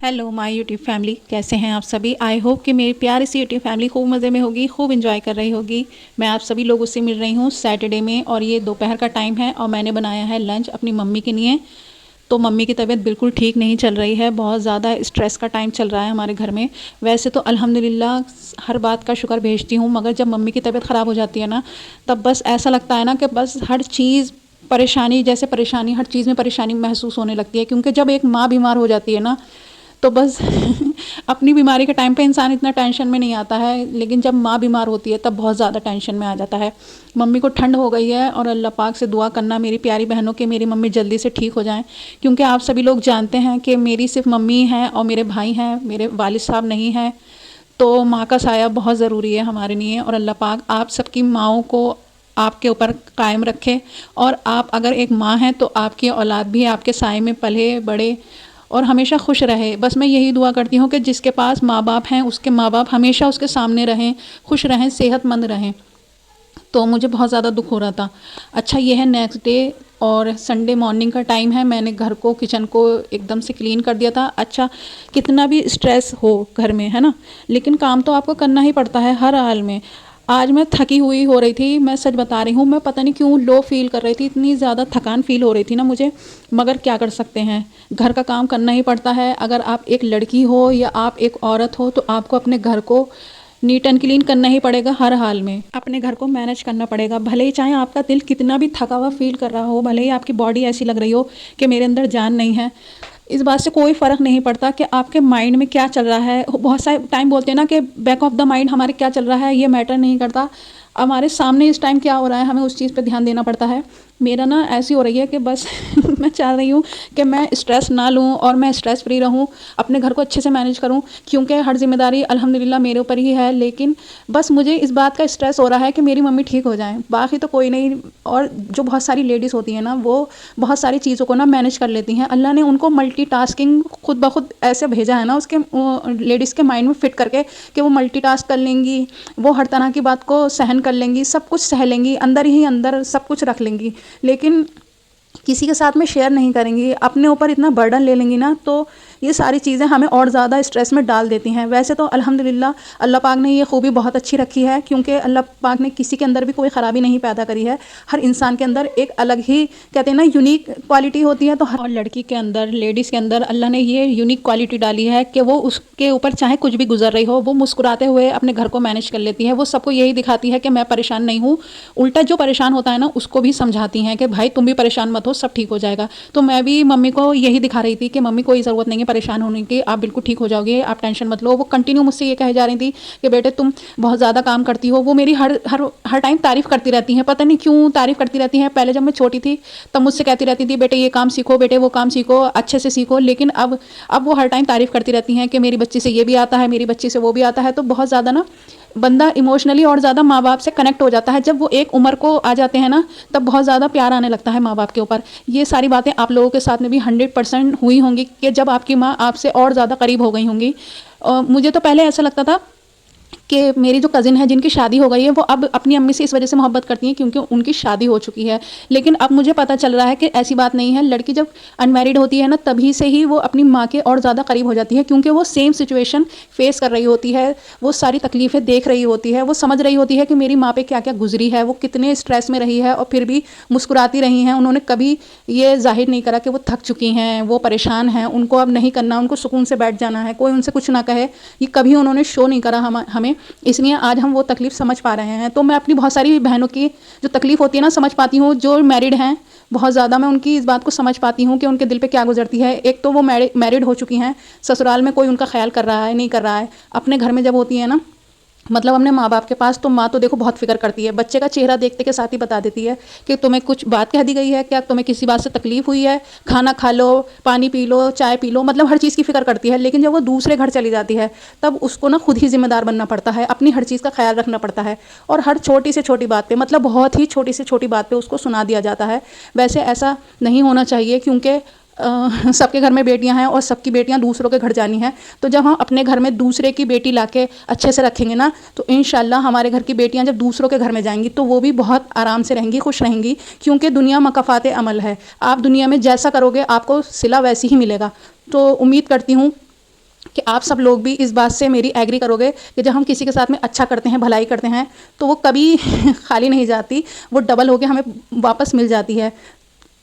Hello my YouTube family, कैसे हैं आप सभी। आई होप कि मेरी प्यारी सी यूट्यूब फैमिली खूब मज़े में होगी, खूब एंजॉय कर रही होगी। मैं आप सभी लोगों से मिल रही हूँ सैटरडे में और ये दोपहर का टाइम है और मैंने बनाया है लंच अपनी मम्मी के लिए। तो मम्मी की तबीयत बिल्कुल ठीक नहीं चल रही है, बहुत ज़्यादा स्ट्रेस का टाइम चल रहा है हमारे घर में। वैसे तो अल्हम्दुलिल्लाह हर बात का शुक्र भेजती हूँ, मगर जब मम्मी की तबीयत ख़राब हो जाती है ना, तब बस ऐसा लगता है ना कि बस हर चीज़ परेशानी, जैसे परेशानी हर चीज़ में परेशानी महसूस होने लगती है। क्योंकि जब एक माँ बीमार हो जाती है ना, तो बस अपनी बीमारी के टाइम पे इंसान इतना टेंशन में नहीं आता है, लेकिन जब माँ बीमार होती है तब बहुत ज़्यादा टेंशन में आ जाता है। मम्मी को ठंड हो गई है और अल्लाह पाक से दुआ करना मेरी प्यारी बहनों कि मेरी मम्मी जल्दी से ठीक हो जाएं। क्योंकि आप सभी लोग जानते हैं कि मेरी सिर्फ मम्मी हैं और मेरे भाई हैं, मेरे वालिद साहब नहीं हैं। तो माँ का साया बहुत ज़रूरी है हमारे लिए और अल्लाह पाक आप सबकी माँओं को आपके ऊपर कायम रखे। और आप अगर एक माँ हैं तो आपकी औलाद भी आपके साए में पले बड़े और हमेशा खुश रहे। बस मैं यही दुआ करती हूँ कि जिसके पास माँ बाप हैं उसके माँ बाप हमेशा उसके सामने रहें, खुश रहें, सेहतमंद रहें। तो मुझे बहुत ज़्यादा दुख हो रहा था। अच्छा, ये है नेक्स्ट डे और संडे मॉर्निंग का टाइम है। मैंने घर को, किचन को एकदम से क्लीन कर दिया था। अच्छा, कितना भी स्ट्रेस हो घर में, है ना, लेकिन काम तो आपको करना ही पड़ता है हर हाल में। आज मैं थकी हुई हो रही थी, मैं सच बता रही हूँ, मैं पता नहीं क्यों लो फील कर रही थी, इतनी ज़्यादा थकान फील हो रही थी ना मुझे। मगर क्या कर सकते हैं, घर का काम करना ही पड़ता है। अगर आप एक लड़की हो या आप एक औरत हो तो आपको अपने घर को नीट एंड क्लीन करना ही पड़ेगा, हर हाल में अपने घर को मैनेज करना पड़ेगा। भले ही चाहे आपका दिल कितना भी थका हुआ फील कर रहा हो, भले ही आपकी बॉडी ऐसी लग रही हो कि मेरे अंदर जान नहीं है, इस बात से कोई फ़र्क नहीं पड़ता कि आपके माइंड में क्या चल रहा है। बहुत सारे टाइम बोलते हैं ना कि बैक ऑफ द माइंड हमारे क्या चल रहा है ये मैटर नहीं करता, हमारे सामने इस टाइम क्या हो रहा है हमें उस चीज़ पे ध्यान देना पड़ता है। मेरा ना ऐसी हो रही है कि बस मैं चाह रही हूँ कि मैं स्ट्रेस ना लूँ और मैं स्ट्रेस फ्री रहूँ, अपने घर को अच्छे से मैनेज करूँ। क्योंकि हर जिम्मेदारी अल्हम्दुलिल्लाह मेरे ऊपर ही है, लेकिन बस मुझे इस बात का स्ट्रेस हो रहा है कि मेरी मम्मी ठीक हो जाए, बाकी तो कोई नहीं। और जो बहुत सारी लेडीज़ होती हैं ना, वो बहुत सारी चीज़ों को ना मैनेज कर लेती हैं। अल्लाह ने उनको मल्टीटास्किंग खुद ब खुद ऐसे भेजा है ना उसके लेडीज़ के माइंड में फिट करके कि वो मल्टीटास्क कर लेंगी, वो हर तरह की बात को सहन कर लेंगी, सब कुछ सह लेंगी, अंदर ही अंदर सब कुछ रख लेंगी, लेकिन किसी के साथ में शेयर नहीं करेंगी, अपने ऊपर इतना बर्डन ले लेंगी ना, तो ये सारी चीज़ें हमें और ज़्यादा स्ट्रेस में डाल देती हैं। वैसे तो अल्हम्दुलिल्लाह अल्लाह पाक ने ये खूबी बहुत अच्छी रखी है, क्योंकि अल्लाह पाक ने किसी के अंदर भी कोई ख़राबी नहीं पैदा करी है। हर इंसान के अंदर एक अलग ही, कहते हैं ना, यूनिक क्वालिटी होती है। तो हर लड़की के अंदर, लेडीज़ के अंदर अल्लाह ने ये यूनिक क्वालिटी डाली है कि वो उसके ऊपर चाहे कुछ भी गुजर रही हो, वो मुस्कुराते हुए अपने घर को मैनेज कर लेती है। वो सबको यही दिखाती है कि मैं परेशान नहीं हूँ, उल्टा जो परेशान होता है ना उसको भी समझाती हैं कि भाई तुम भी परेशान मत हो, सब ठीक हो जाएगा। तो मैं भी मम्मी को यही दिखा रही थी कि मम्मी कोई ज़रूरत नहीं है परेशान होने की, आप बिल्कुल ठीक हो जाओगे, आप टेंशन मत लो। वो कंटिन्यू मुझसे ये कहे जा रही थी कि बेटे तुम बहुत ज़्यादा काम करती हो। वो मेरी हर हर हर टाइम तारीफ़ करती रहती हैं, पता नहीं क्यों तारीफ़ करती रहती हैं। पहले जब मैं छोटी थी तब मुझसे कहती रहती थी बेटे ये काम सीखो, बेटे वो काम सीखो, अच्छे से सीखो। लेकिन अब वो हर टाइम तारीफ़ करती रहती हैं कि मेरी बच्ची से ये भी आता है, मेरी बच्ची से वो भी आता है। तो बहुत ज़्यादा ना बंदा इमोशनली और ज़्यादा माँ बाप से कनेक्ट हो जाता है। जब वो एक उम्र को आ जाते हैं ना, तब बहुत ज़्यादा प्यार आने लगता है माँ बाप के ऊपर। ये सारी बातें आप लोगों के साथ में भी 100% हुई होंगी कि जब आपकी माँ आपसे और ज़्यादा करीब हो गई होंगी। मुझे तो पहले ऐसा लगता था कि मेरी जो कज़िन है जिनकी शादी हो गई है, वो अब अपनी अम्मी से इस वजह से मोहब्बत करती हैं क्योंकि उनकी शादी हो चुकी है। लेकिन अब मुझे पता चल रहा है कि ऐसी बात नहीं है। लड़की जब अनमैरिड होती है ना, तभी से ही वो अपनी माँ के और ज़्यादा करीब हो जाती है, क्योंकि वो सेम सिचुएशन फेस कर रही होती है, वो सारी तकलीफ़ें देख रही होती है, वो समझ रही होती है कि मेरी माँ पे क्या क्या गुजरी है, वो कितने स्ट्रेस में रही है और फिर भी मुस्कुराती रही हैं। उन्होंने कभी ये जाहिर नहीं करा कि वो थक चुकी हैं, वो परेशान हैं, उनको अब नहीं करना, उनको सुकून से बैठ जाना है, कोई उनसे कुछ ना कहे, ये कभी उन्होंने शो नहीं करा हमें। इसलिए आज हम वो तकलीफ़ समझ पा रहे हैं। तो मैं अपनी बहुत सारी बहनों की जो तकलीफ़ होती है ना समझ पाती हूँ, जो मैरिड हैं बहुत ज़्यादा, मैं उनकी इस बात को समझ पाती हूँ कि उनके दिल पे क्या गुजरती है। एक तो वो मैरिड हो चुकी हैं, ससुराल में कोई उनका ख्याल कर रहा है नहीं कर रहा है, अपने घर में जब होती है ना, मतलब अपने माँ बाप के पास, तो माँ तो देखो बहुत फिक्र करती है, बच्चे का चेहरा देखते के साथ ही बता देती है कि तुम्हें कुछ बात कह दी गई है क्या, तुम्हें किसी बात से तकलीफ हुई है, खाना खा लो, पानी पी लो, चाय पी लो, मतलब हर चीज़ की फिक्र करती है। लेकिन जब वो दूसरे घर चली जाती है तब उसको ना खुद ही जिम्मेदार बनना पड़ता है, अपनी हर चीज़ का ख्याल रखना पड़ता है, और हर छोटी से छोटी बात पे, मतलब बहुत ही छोटी से छोटी बात पे उसको सुना दिया जाता है। वैसे ऐसा नहीं होना चाहिए, क्योंकि सबके घर में बेटियां हैं और सबकी बेटियां दूसरों के घर जानी हैं। तो जब हम अपने घर में दूसरे की बेटी लाके अच्छे से रखेंगे ना, तो इंशाल्लाह हमारे घर की बेटियां जब दूसरों के घर में जाएंगी तो वो भी बहुत आराम से रहेंगी, खुश रहेंगी। क्योंकि दुनिया मकफ़ात अमल है, आप दुनिया में जैसा करोगे आपको सिला वैसे ही मिलेगा। तो उम्मीद करती हूँ कि आप सब लोग भी इस बात से मेरी एग्री करोगे कि जब हम किसी के साथ में अच्छा करते हैं, भलाई करते हैं, तो वो कभी खाली नहीं जाती, वो डबल होके हमें वापस मिल जाती है।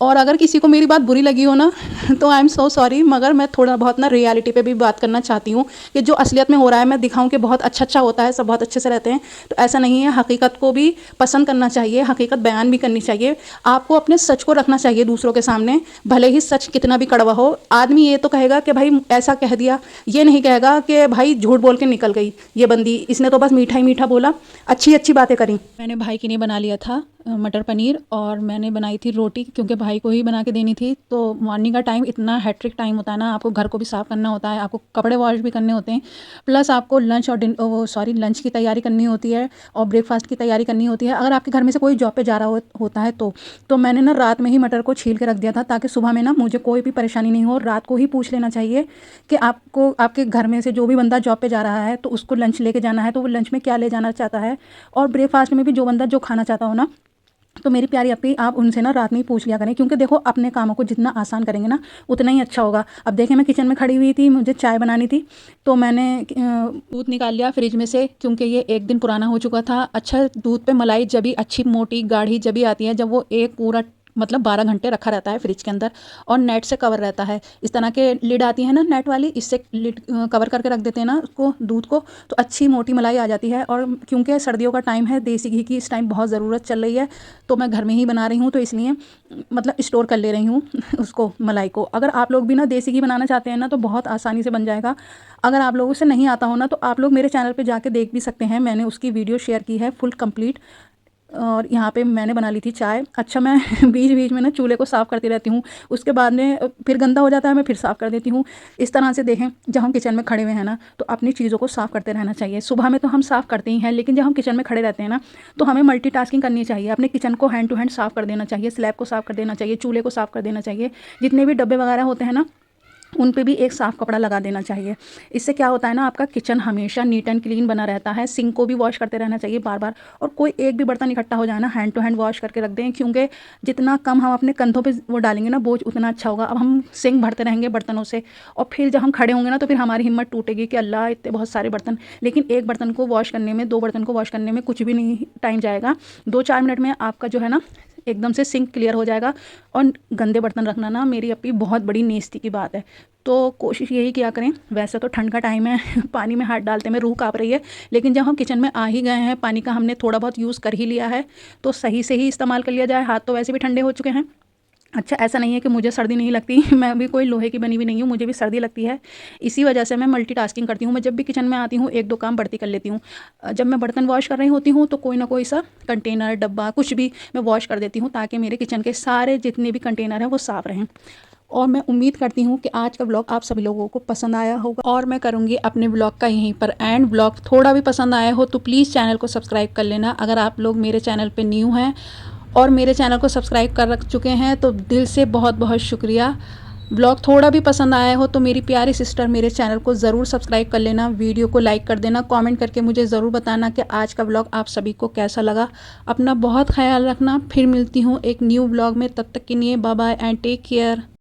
और अगर किसी को मेरी बात बुरी लगी हो ना तो आई एम सो सॉरी, मगर मैं थोड़ा बहुत ना रियलिटी पे भी बात करना चाहती हूँ कि जो असलियत में हो रहा है मैं दिखाऊं कि बहुत अच्छा अच्छा होता है, सब बहुत अच्छे से रहते हैं। तो ऐसा नहीं है, हकीकत को भी पसंद करना चाहिए, हकीकत बयान भी करनी चाहिए। आपको अपने सच को रखना चाहिए दूसरों के सामने, भले ही सच कितना भी कड़वा हो। आदमी ये तो कहेगा कि भाई ऐसा कह दिया, ये नहीं कहेगा कि भाई झूठ बोल के निकल गई ये बंदी, इसने तो बस मीठा ही मीठा बोला, अच्छी अच्छी बातें करी। मैंने भाई के लिए बना लिया था मटर पनीर, और मैंने बनाई थी रोटी, क्योंकि भाई को ही बना के देनी थी। तो मॉर्निंग का टाइम इतना हैट्रिक टाइम होता है ना, आपको घर को भी साफ़ करना होता है, आपको कपड़े वॉश भी करने होते हैं, प्लस आपको लंच और लंच की तैयारी करनी होती है और ब्रेकफास्ट की तैयारी करनी होती है। अगर आपके घर में से कोई जॉब पे जा रहा होता है तो मैंने ना रात में ही मटर को छील के रख दिया था, ताकि सुबह में ना मुझे कोई भी परेशानी नहीं हो। रात को ही पूछ लेना चाहिए कि आपको आपके घर में से जो भी बंदा जॉब पे जा रहा है तो उसको लंच लेके जाना है, तो वो लंच में क्या ले जाना चाहता है, और ब्रेकफास्ट में भी जो बंदा जो खाना चाहता हो ना, तो मेरी प्यारी अपी आप उनसे ना रात में ही पूछ लिया करें, क्योंकि देखो अपने कामों को जितना आसान करेंगे ना उतना ही अच्छा होगा। अब देखें, मैं किचन में खड़ी हुई थी, मुझे चाय बनानी थी, तो मैंने दूध निकाल लिया फ्रिज में से, क्योंकि ये एक दिन पुराना हो चुका था। अच्छा, दूध पे मलाई जब भी अच्छी मोटी गाढ़ी जब भी आती है, जब वो एक पूरा मतलब 12 घंटे रखा रहता है फ्रिज के अंदर और नेट से कवर रहता है, इस तरह के लिड आती है ना नेट वाली, इससे लिड कवर करके रख देते हैं ना उसको, दूध को, तो अच्छी मोटी मलाई आ जाती है। और क्योंकि सर्दियों का टाइम है, देसी घी की इस टाइम बहुत ज़रूरत चल रही है, तो मैं घर में ही बना रही हूँ, तो इसलिए मतलब स्टोर कर ले रही हूँ उसको, मलाई को। अगर आप लोग भी ना देसी घी बनाना चाहते हैं ना तो बहुत आसानी से बन जाएगा। अगर आप लोगों से नहीं आता हो ना तो आप लोग मेरे चैनल पे जाके देख भी सकते हैं, मैंने उसकी वीडियो शेयर की है फुल कंप्लीट। और यहाँ पे मैंने बना ली थी चाय। अच्छा, मैं बीच बीच में ना चूल्हे को साफ़ करती रहती हूँ, उसके बाद में फिर गंदा हो जाता है, मैं फिर साफ़ कर देती हूँ। इस तरह से देखें, जब हम किचन में खड़े हुए हैं ना तो अपनी चीज़ों को साफ़ करते रहना चाहिए। सुबह में तो हम साफ़ करते ही हैं, लेकिन जब हम किचन में खड़े रहते हैं ना तो हमें मल्टीटास्किंग करनी चाहिए। अपने किचन को हैंड टू हैंड साफ़ कर देना चाहिए, स्लैब को साफ़ कर देना चाहिए, चूल्हे को साफ़ कर देना चाहिए, जितने भी डब्बे वगैरह होते हैं ना उन पे भी एक साफ़ कपड़ा लगा देना चाहिए। इससे क्या होता है ना, आपका किचन हमेशा नीट एंड क्लीन बना रहता है। सिंक को भी वॉश करते रहना चाहिए बार बार, और कोई एक भी बर्तन इकट्ठा हो जाए ना हैंड टू हैंड वॉश करके रख दें, क्योंकि जितना कम हम अपने कंधों पे वो डालेंगे ना बोझ, उतना अच्छा होगा। अब हम सिंक भरते रहेंगे बर्तनों से, और फिर जब हम खड़े होंगे ना तो फिर हमारी हिम्मत टूटेगी कि अल्लाह इतने बहुत सारे बर्तन। लेकिन एक बर्तन को वॉश करने में, 2 बर्तन को वॉश करने में कुछ भी नहीं टाइम जाएगा, 2-4 मिनट में आपका जो है ना एकदम से सिंक क्लियर हो जाएगा। और गंदे बर्तन रखना ना मेरी अपनी बहुत बड़ी नेस्ती की बात है, तो कोशिश यही किया करें। वैसे तो ठंड का टाइम है पानी में हाथ डालते में रूह काँप रही है, लेकिन जब हम किचन में आ ही गए हैं, पानी का हमने थोड़ा बहुत यूज़ कर ही लिया है, तो सही से ही इस्तेमाल कर लिया जाए। हाथ तो वैसे भी ठंडे हो चुके हैं। अच्छा, ऐसा नहीं है कि मुझे सर्दी नहीं लगती मैं भी कोई लोहे की बनी हुई नहीं हूँ, मुझे भी सर्दी लगती है। इसी वजह से मैं मल्टीटास्किंग करती हूँ। मैं जब भी किचन में आती हूँ 1-2 काम बढ़ती कर लेती हूँ। जब मैं बर्तन वॉश कर रही होती हूँ तो कोई ना कोई सा कंटेनर, डब्बा, कुछ भी मैं वॉश कर देती हूँ, ताकि मेरे किचन के सारे जितने भी कंटेनर हैं वो साफ़ रहें। और मैं उम्मीद करती हूँ कि आज का व्लॉग आप सभी लोगों को पसंद आया होगा, और मैं करूँगी अपने व्लॉग का यहीं पर एंड। व्लॉग थोड़ा भी पसंद आया हो तो प्लीज़ चैनल को सब्सक्राइब कर लेना। अगर आप लोग मेरे चैनल पे न्यू हैं और मेरे चैनल को सब्सक्राइब कर रख चुके हैं तो दिल से बहुत बहुत शुक्रिया। व्लॉग थोड़ा भी पसंद आया हो तो मेरी प्यारी सिस्टर मेरे चैनल को ज़रूर सब्सक्राइब कर लेना, वीडियो को लाइक कर देना, कमेंट करके मुझे ज़रूर बताना कि आज का व्लॉग आप सभी को कैसा लगा। अपना बहुत ख्याल रखना, फिर मिलती हूँ एक न्यू व्लॉग में, तब तक के लिए bye bye and take care.